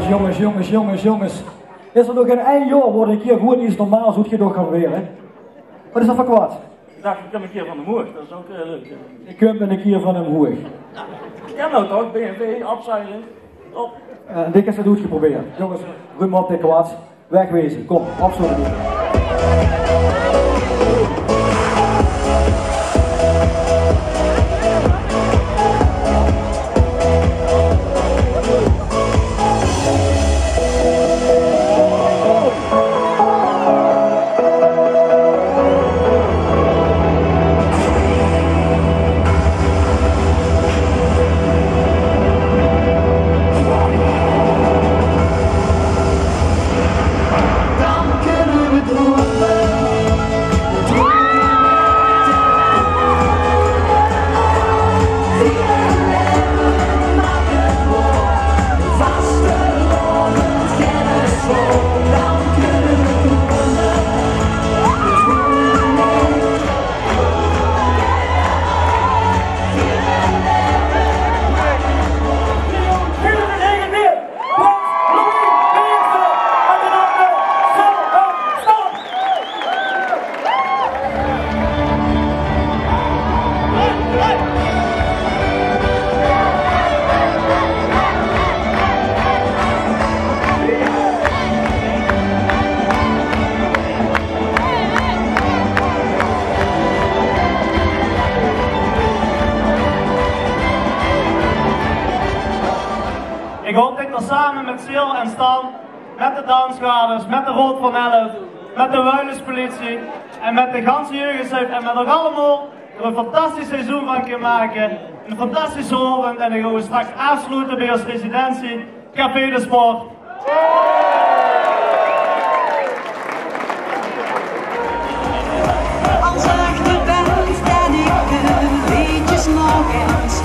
Jongens. Is er nog een eind jaar wordt een keer gewoon iets normaals hoe je door kan weer, hè? Wat is dat voor kwaad? Ik dacht, ik kom een keer van de moer, dat is ook leuk. Ik kom een keer van een hoer. Ik ken nou toch, BMW, afzeilen, op. Dik is dat goed geprobeerd. Jongens, ruim op dit kwaad. Wegwezen, kom, afzoeken. Ik hoop dat ik er samen met Sil en Stan, met de dansgaders, met de Rood van 11, met de Wuilenspolitie en met de ganse jeugdzuid en met nog allemaal er een fantastisch seizoen van kan maken. Een fantastische avond en dan gaan we straks afsluiten bij ons residentie, Café de Sport. Als achterbuit en ik liedjes nog eens